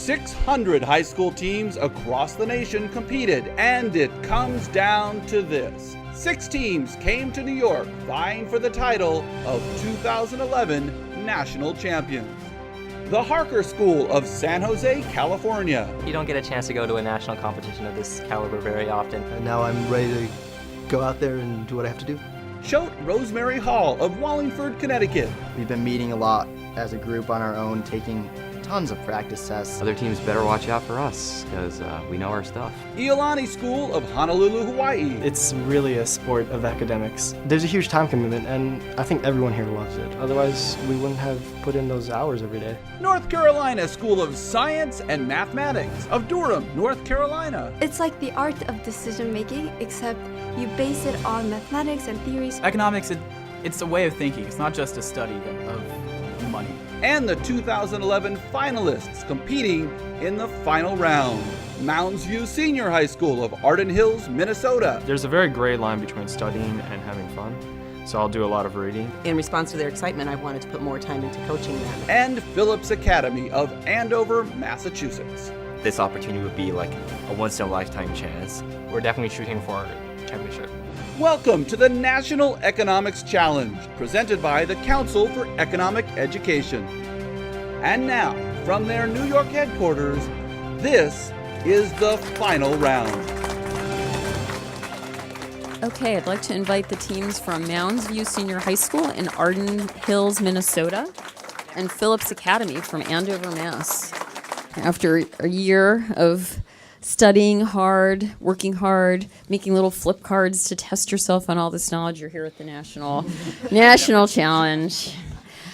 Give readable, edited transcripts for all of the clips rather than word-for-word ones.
600 high school teams across the nation competed, and it comes down to this. 6 teams came to New York vying for the title of 2011 national champions. The Harker School of San Jose, California. You don't get a chance to go to a national competition of this caliber very often. And now I'm ready to go out there and do what I have to do. Choate Rosemary Hall of Wallingford, Connecticut. We've been meeting a lot as a group on our own, taking tons of practice tests. Other teams better watch out for us, because we know our stuff. Iolani School of Honolulu, Hawaii. It's really a sport of academics. There's a huge time commitment, and I think everyone here loves it. Otherwise, we wouldn't have put in those hours every day. North Carolina School of Science and Mathematics of Durham, North Carolina. It's like the art of decision making, except you base it on mathematics and theories. Economics, it's a way of thinking. It's not just a study of money. And the 2011 finalists competing in the final round. Mounds View Senior High School of Arden Hills, Minnesota. There's a very gray line between studying and having fun, so I'll do a lot of reading. In response to their excitement, I wanted to put more time into coaching them. And Phillips Academy of Andover, Massachusetts. This opportunity would be like a once-in-a-lifetime chance. We're definitely shooting for a championship. Welcome to the National Economics Challenge, presented by the Council for Economic Education. And now, from their New York headquarters, this is the final round. Okay, I'd like to invite the teams from Mounds View Senior High School in Arden Hills, Minnesota, and Phillips Academy from Andover, Mass. After a year of studying hard, working hard, making little flip cards to test yourself on all this knowledge, you're here at the National Challenge.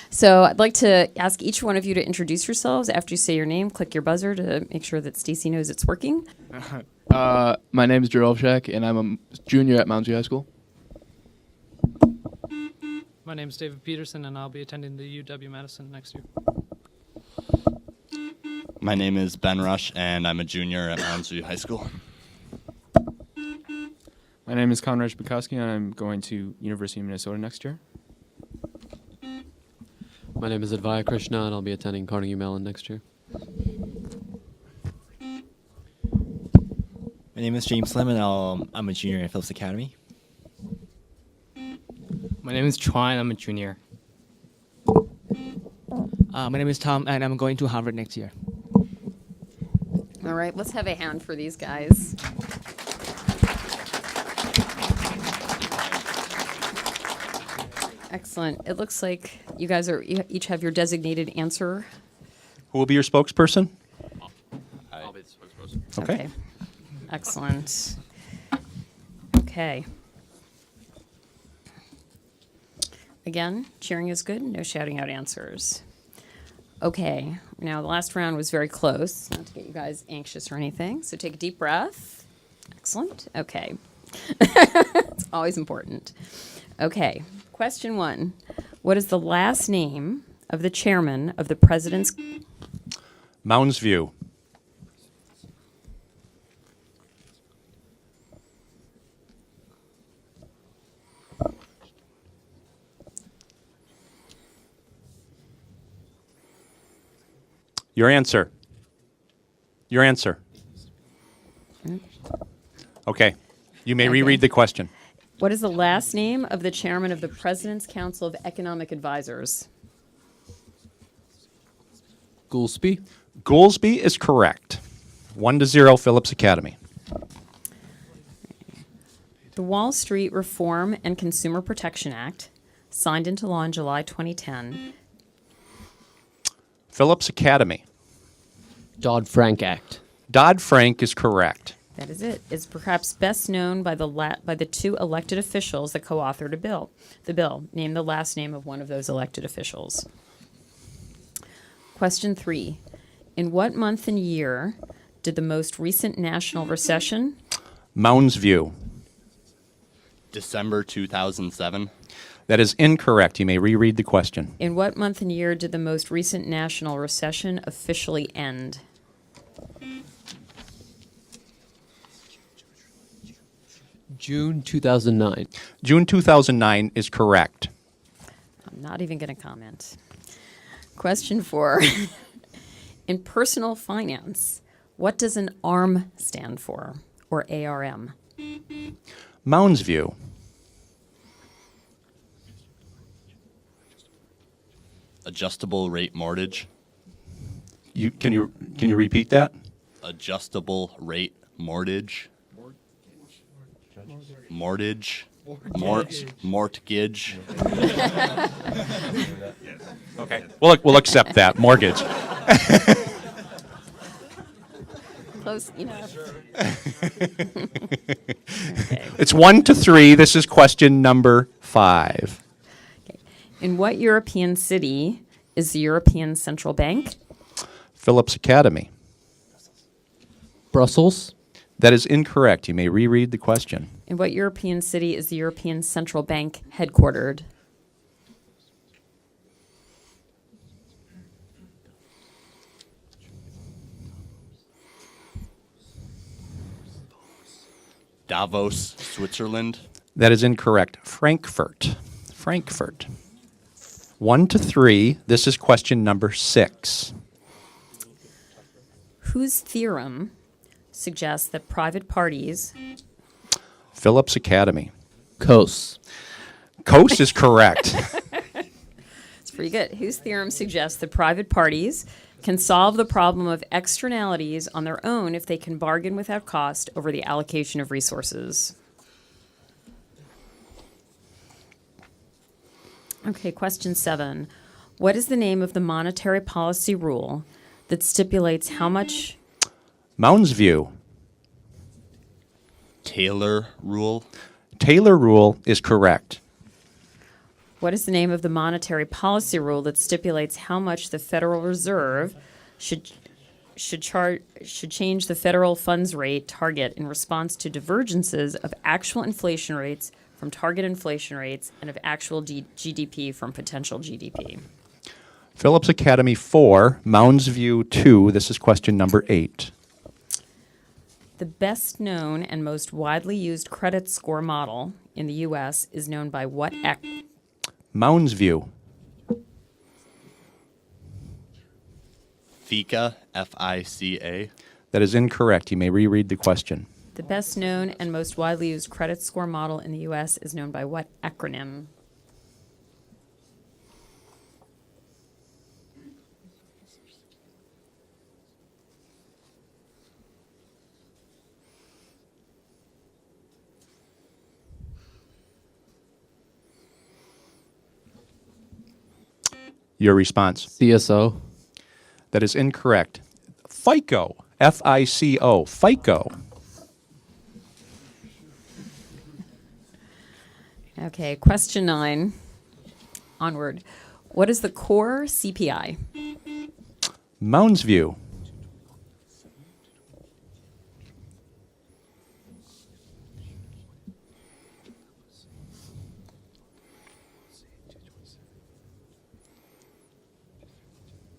So I'd like to ask each one of you to introduce yourselves. After you say your name, click your buzzer to make sure that Stacy knows it's working. My name is Jerome Shack, and I'm a junior at Mounds View High School. My name is David Peterson, and I'll be attending the UW-Madison next year. My name is Ben Rush, and I'm a junior at Mounds View High School. My name is Conrad Bukowski, and I'm going to University of Minnesota next year. My name is Advaya Krishna, and I'll be attending Carnegie Mellon next year. My name is James Slim, and I'm a junior at Phillips Academy. My name is Chuan. I'm a junior. My name is Tom, and I'm going to Harvard next year. All right, let's have a hand for these guys. Excellent. It looks like you guys each have your designated answer. Who will be your spokesperson? I'll be the spokesperson. Okay. Excellent. Okay. Again, cheering is good, no shouting out answers. Okay, now the last round was very close, not to get you guys anxious or anything, so take a deep breath. Excellent, okay. It's always important. Okay, question 1. What is the last name of the chairman of the president's... Mounds View. Your answer. Your answer. Okay. You may reread the question. What is the last name of the chairman of the President's Council of Economic Advisors? Goolsby. Goolsby is correct. 1-0 Phillips Academy. The Wall Street Reform and Consumer Protection Act, signed into law in July 2010. Phillips Academy. Dodd-Frank Act. Dodd-Frank is correct. That is it. Is perhaps best known by the 2 elected officials that co-authored the bill. Name the last name of one of those elected officials. Question 3. In what month and year did the most recent national recession... Mounds View. December 2007. That is incorrect. You may reread the question. In what month and year did the most recent national recession officially end? June 2009. June 2009 is correct. I'm not even going to comment. Question 4. In personal finance, what does an ARM stand for, or ARM? Mounds view. Adjustable rate mortgage. Can you repeat that? Adjustable rate mortgage. Mortgage. Mortgage. Okay. We'll accept that. Mortgage. Close enough. It's 1 to 3. This is question number 5. Okay. In what European city is the European Central Bank? Phillips Academy. Brussels. That is incorrect. You may reread the question. In what European city is the European Central Bank headquartered? Davos, Switzerland. That is incorrect. Frankfurt. 1 to 3. This is question number 6. Whose theorem suggests that private parties... Phillips Academy. Coase. Coase is correct. It's pretty good. Whose theorem suggests that private parties can solve the problem of externalities on their own if they can bargain without cost over the allocation of resources? Okay, question 7. What is the name of the monetary policy rule that stipulates how much... Mounds view. Taylor rule. Taylor rule is correct. What is the name of the monetary policy rule that stipulates how much the Federal Reserve should change the federal funds rate target in response to divergences of actual inflation rates from target inflation rates and of actual GDP from potential GDP? Phillips Academy 4, Mounds view 2. This is question number 8. The best known and most widely used credit score model in the U.S. is known by what Mounds view. FICA, F-I-C-A. That is incorrect. You may reread the question. The best known and most widely used credit score model in the U.S. is known by what acronym? Your response. CSO. That is incorrect. FICO. F-I-C-O. FICO. Okay, question 9. Onward. What is the core CPI? Mounds view.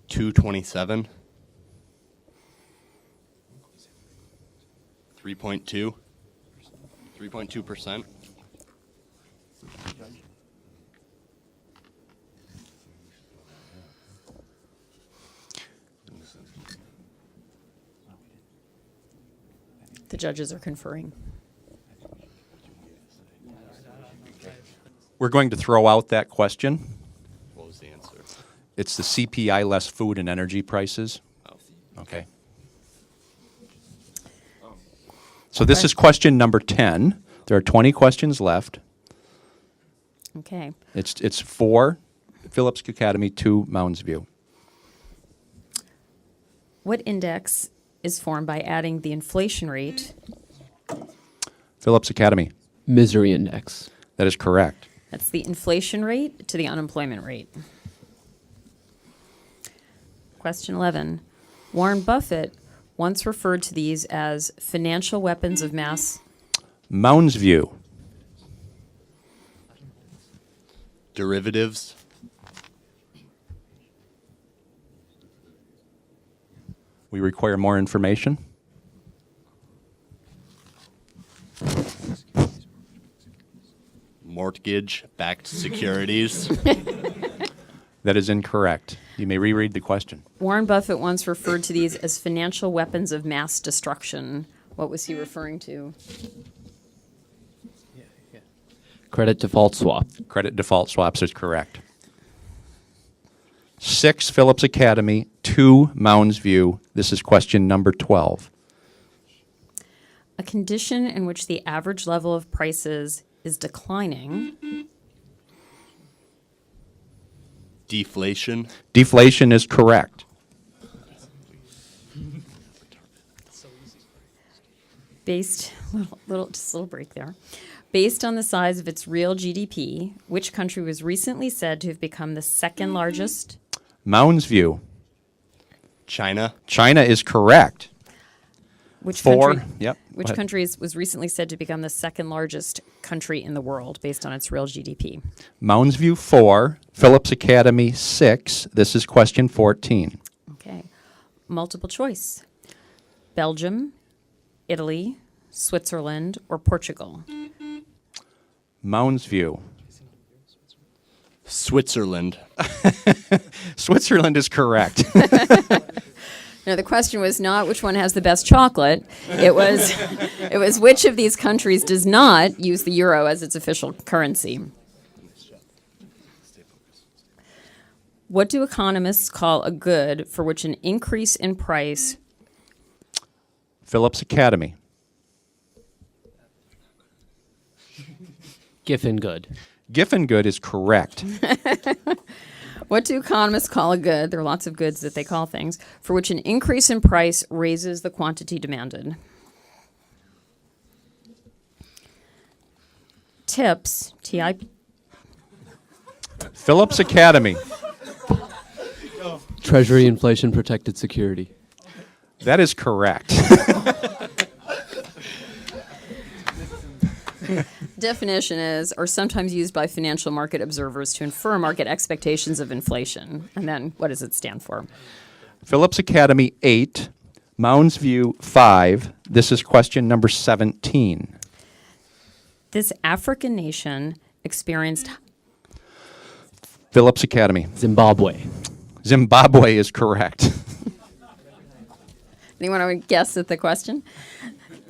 $2.27. 3.2. 3.2%. The judges are conferring. We're going to throw out that question. What was the answer? It's the CPI less food and energy prices. Oh. Okay. So this is question number 10. There are 20 questions left. Okay. It's 4 Phillips Academy, 2 Mounds view. What index is formed by adding the inflation rate? Phillips Academy. Misery index. That is correct. That's the inflation rate to the unemployment rate. Question 11. Warren Buffett once referred to these as financial weapons of mass. Mounds view. Derivatives. We require more information. Mortgage-backed securities. That is incorrect. You may reread the question. Warren Buffett once referred to these as financial weapons of mass destruction. What was he referring to? Credit default swap. Credit default swaps is correct. 6, Phillips Academy. 2, Mounds View. This is question number 12. A condition in which the average level of prices is declining. Deflation. Deflation is correct. Just a little break there. Based on the size of its real GDP, which country was recently said to have become the second largest? Mounds View. China. China is correct. Which 4. country? Yep. Which country was recently said to become the second largest country in the world based on its real GDP? Mounds View 4, Phillips Academy 6. This is question 14. Okay. Multiple choice. Belgium, Italy, Switzerland, or Portugal? Mounds View. Switzerland. Switzerland is correct. No, the question was not which one has the best chocolate. It was which of these countries does not use the euro as its official currency. What do economists call a good for which an increase in price? Phillips Academy. Giffen good. Giffen good is correct. What do economists call a good? There are lots of goods that they call things, for which an increase in price raises the quantity demanded. Tips, T-I... Phillips Academy. Treasury inflation protected security. That is correct. Definition is, are sometimes used by financial market observers to infer market expectations of inflation. And then what does it stand for? Phillips Academy 8, Mounds View 5. This is question number 17. This African nation experienced... Phillips Academy. Zimbabwe. Zimbabwe is correct. Anyone want to guess at the question?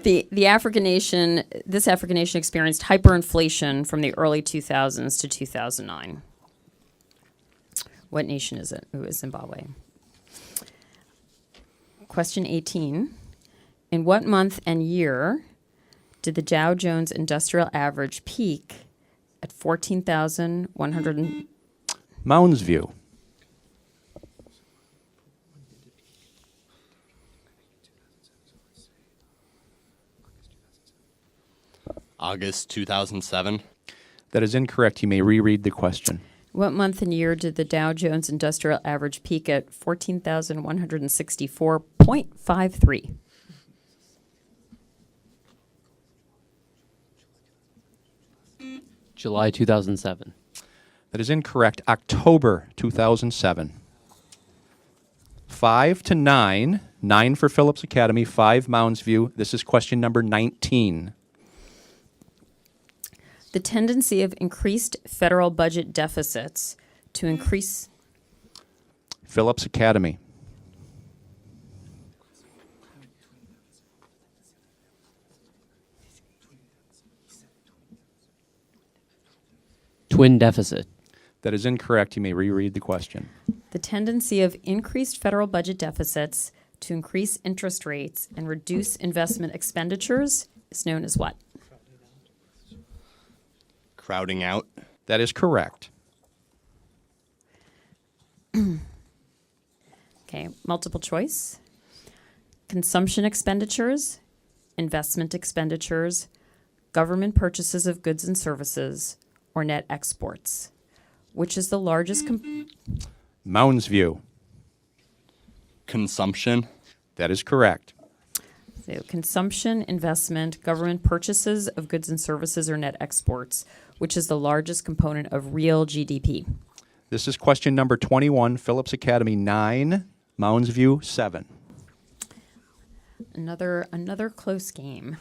This African nation experienced hyperinflation from the early 2000s to 2009. What nation is it? Who is Zimbabwe? Question 18. In what month and year did the Dow Jones Industrial Average peak at 14,100? Mounds View. August 2007. That is incorrect. You may reread the question. What month and year did the Dow Jones Industrial Average peak at 14,164.53? July 2007. That is incorrect. October 2007. 5 to 9. 9 for Phillips Academy, 5 Mounds View. This is question number 19. The tendency of increased federal budget deficits to increase... Phillips Academy. Twin deficit. That is incorrect. You may reread the question. The tendency of increased federal budget deficits to increase interest rates and reduce investment expenditures is known as what? Crowding out. That is correct. Okay, multiple choice. Consumption expenditures, investment expenditures, government purchases of goods and services, or net exports. Which is the largest... Mounds View. Consumption. That is correct. So consumption, investment, government purchases of goods and services, or net exports, which is the largest component of real GDP. This is question number 21, Phillips Academy 9, Mounds View 7. Another close game.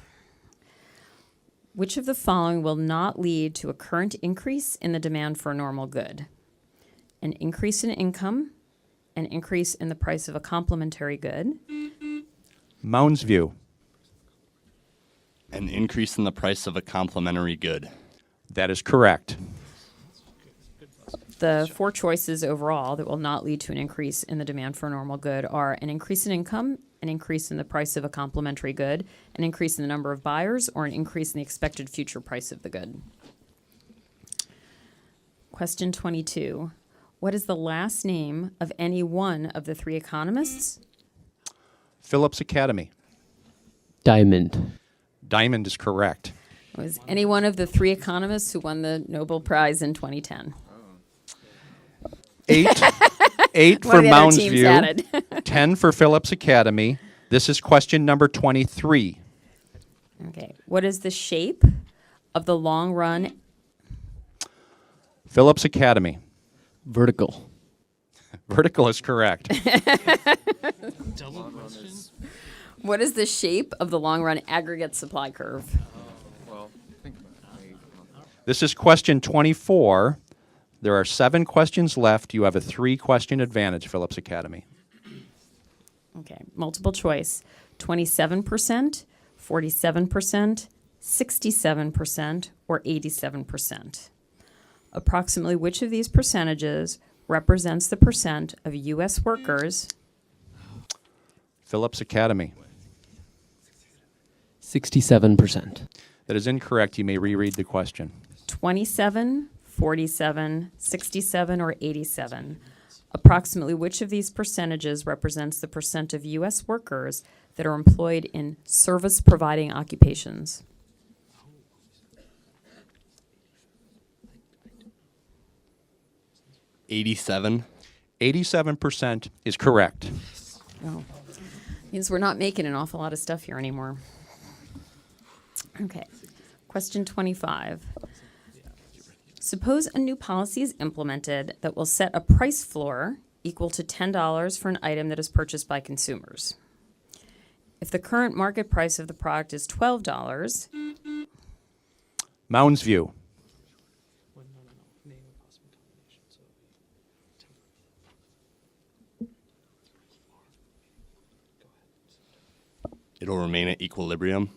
Which of the following will not lead to a current increase in the demand for a normal good? An increase in income, an increase in the price of a complementary good. Mounds view. An increase in the price of a complementary good. That is correct. The four choices overall that will not lead to an increase in the demand for a normal good are an increase in income, an increase in the price of a complementary good, an increase in the number of buyers, or an increase in the expected future price of the good. Question 22. What is the last name of any one of the three economists? Phillips Academy. Diamond. Diamond is correct. Was any one of the three economists who won the Nobel Prize in 2010? 8 One for of the other Mounds teams View, added. 10 for Phillips Academy. This is question number 23. Okay. What is the shape of the long run? Phillips Academy. Vertical. Vertical is correct. Double question. What is the shape of the long run aggregate supply curve? This is question 24. There are 7 questions left. You have a 3-question advantage, Phillips Academy. Okay, multiple choice. 27%, 47%, 67%, or 87%. Approximately which of these percentages represents the percent of U.S. workers? Phillips Academy. 67%. That is incorrect. You may reread the question. 27, 47, 67, or 87. Approximately which of these percentages represents the percent of U.S. workers that are employed in service-providing occupations? $87. 87% is correct. Oh. Means we're not making an awful lot of stuff here anymore. Okay. Question 25. Suppose a new policy is implemented that will set a price floor equal to $10 for an item that is purchased by consumers. If the current market price of the product is $12, Mounds View. It'll remain at equilibrium.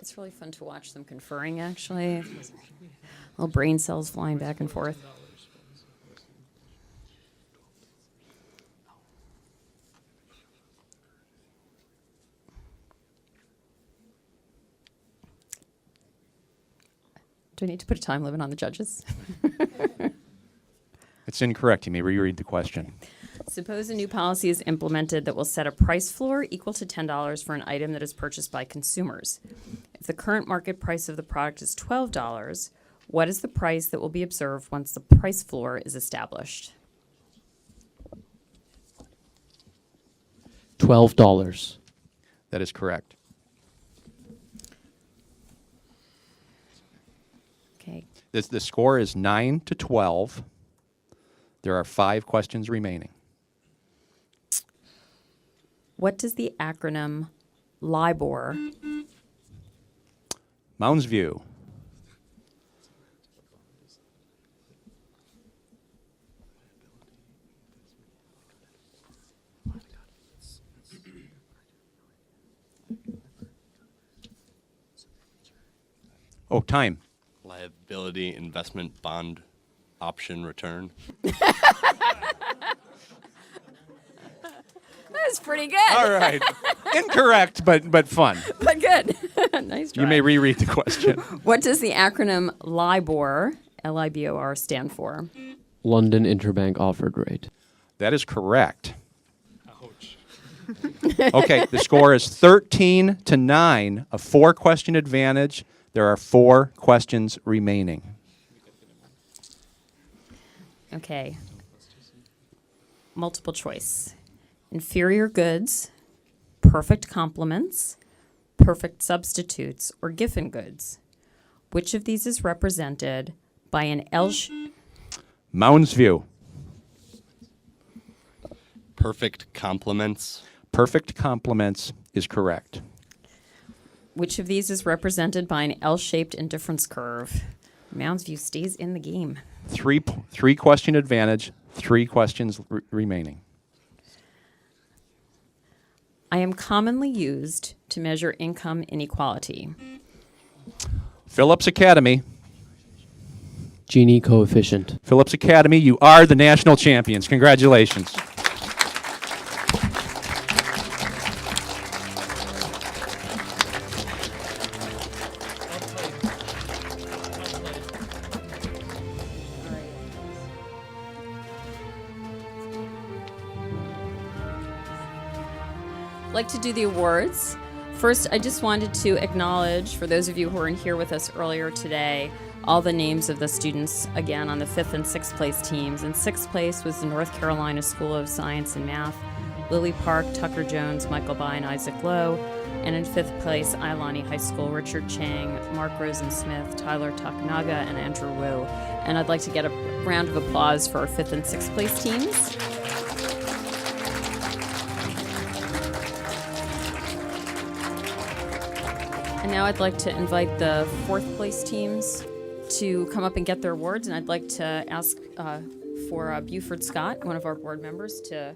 it's really fun to watch them conferring, actually. Little brain cells flying back and forth. Do I need to put a time limit on the judges? It's incorrect. You may reread the question. Suppose a new policy is implemented that will set a price floor equal to $10 for an item that is purchased by consumers. If the current market price of the product is $12, what is the price that will be observed once the price floor is established? $12. That is correct. Okay. The score is 9-12. There are 5 questions remaining. What does the acronym LIBOR? Mounds View. Oh, time. Liability investment bond option return. That's pretty good. All right. Incorrect, but fun. But good. Nice try. You may reread the question. What does the acronym LIBOR, L-I-B-O-R, stand for? London Interbank Offered Rate. That is correct. Ouch. Okay, the score is 13-9, a 4-question advantage. There are 4 questions remaining. Okay. Multiple choice. Inferior goods, perfect complements, perfect substitutes, or Giffen goods. Which of these is represented by an L? Mounds View. Perfect complements. Perfect complements is correct. Which of these is represented by an L-shaped indifference curve? Mounds View stays in the game. Three question advantage, 3 questions remaining. I am commonly used to measure income inequality. Phillips Academy. Gini coefficient. Phillips Academy, you are the national champions. Congratulations. I'd like to do the awards. First, I just wanted to acknowledge, for those of you who weren't here with us earlier today, all the names of the students, again, on the 5th and 6th place teams. In 6th place was the North Carolina School of Science and Math, Lily Park, Tucker Jones, Michael Bai, and Isaac Lowe. And in 5th place, Iolani High School, Richard Chang, Mark Rosensmith, Tyler Takanaga, and Andrew Wu. And I'd like to get a round of applause for our 5th and 6th place teams. And now I'd like to invite the 4th place teams to come up and get their awards. And I'd like to ask for Buford Scott, one of our board members, to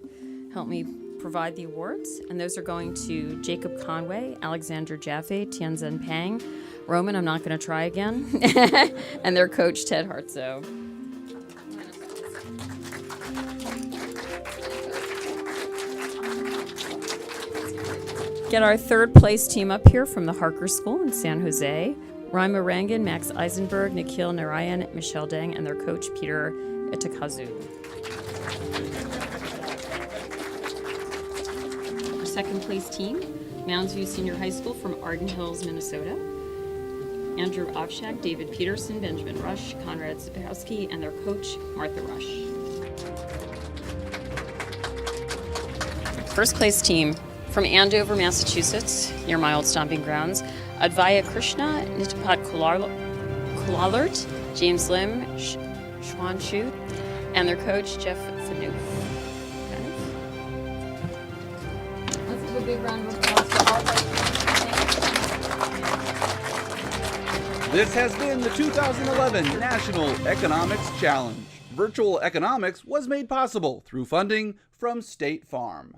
help me provide the awards. And those are going to Jacob Conway, Alexander Jaffe, Tianzhen Pang, Roman, I'm not going to try again, and their coach, Ted Hartzo. Get our 3rd place team up here from the Harker School in San Jose. Raima Rangan, Max Eisenberg, Nikhil Narayan, Michelle Deng, and their coach, Peter Itakazu. Our 2nd place team, Mounds View Senior High School from Arden Hills, Minnesota. Andrew Ovshak, David Peterson, Benjamin Rush, Conrad Zabowski, and their coach, Martha Rush. 1st place team, from Andover, Massachusetts, near my old stomping grounds, Advaya Krishna, Nitapat Kulalert, James Lim, Xuan Shu, and their coach, Jeff Fanouf. Let's give a big round of applause for all. This has been the 2011 National Economics Challenge. Virtual economics was made possible through funding from State Farm.